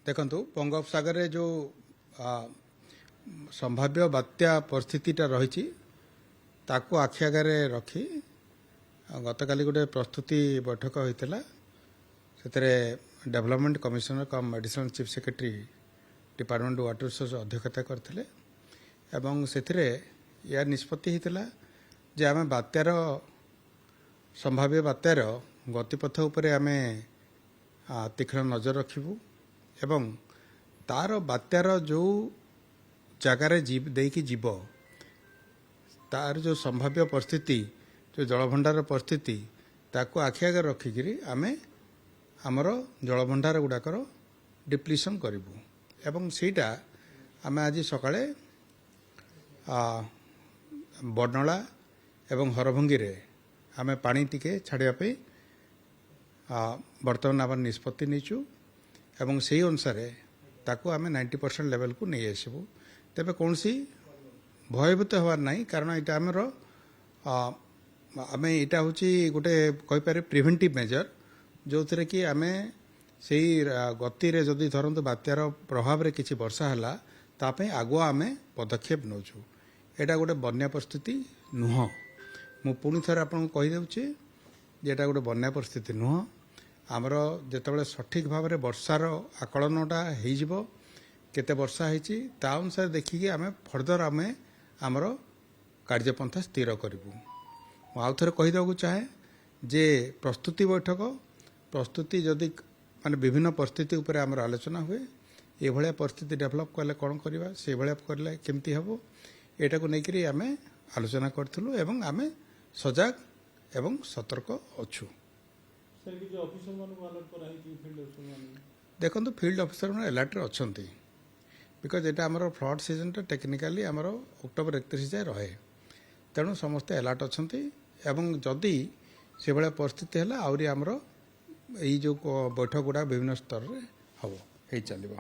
देखंतु बंगोपसागर रे जो संभाव्य बात्या परिस्थितिटा रही ताकू आखि आगे रखी गतकाली गोटे प्रस्तुति बैठक होता से development commissioner cum additional chief secretary department water resource अध्यक्षता करते एवं से या निष्पत्ति होता जे आम बात्यार संभाव्य बात्यार गतिपथ उपर आम तीक्ष्ण नजर रखिबू एवं तार बात्यार जो जगार देकी जीव तार जो संभाव्य परिस्थिति जो जलभंडार परिस्थिति ताको आखि आगे रखिकी आम आमर जलभंडार गुड़ाकर डिप्लीसन करूँ एवं सेटा आम आज सकाळे बर्णला एवं हरभंगी रे आम पानी टिके छाड़ापी बर्तमान आम निष्पत्ति नहींचु एवं से अनुसार ताकू आम 90% लेवल को नहीं आसबू तेरे कौन सी भयभूत हबार ना कारण यहाँ आमर आम यहाँ हूँ गोटे कहीपर प्रिभेन्टिव मेजर जो थे कि आम से गति जदि धरतु बात्यार प्रभाव में किसी वर्षा है ताप आगुआ आम पदक्षेप नौचु यहाँ गोटे बन्या परिस्थिति नुह मु पुणी थे आपको कहीदे जेटा गोटे बन्या परिस्थिति नुह आमर जिते सठिक भाव में वर्षार आकलनटा होते वर्षा होती अनुसार देखिकी आम फर्दर आम आमर कार्यपंथा स्थिर करूँ आउ थे कहीदेक चाहे जे प्रस्तुति बैठक प्रस्तुति जदि माने विभिन्न परिस्थिति उपर आमर आलोचना हुए ये परिस्थिति डेभलप कले कौन करवा से भाया कले केमती हम यहाँ को लेकर आम आलोचना करूँ एवं आम सजग एवं सतर्क अच्छु देखो फिल्ड ऑफिसर मैंने अलर्ट अच्छा बिकज यहाँ आमर फ्लड सीजन टेक्निकाली आमर अक्टोबर 31 जाए रहे तेणु समस्ते अलर्ट अच्छा एवं जदि से भाया परिस्थिति है आहरी आमर यही जो बैठक गुड़ा विभिन्न स्तर में हम चलो।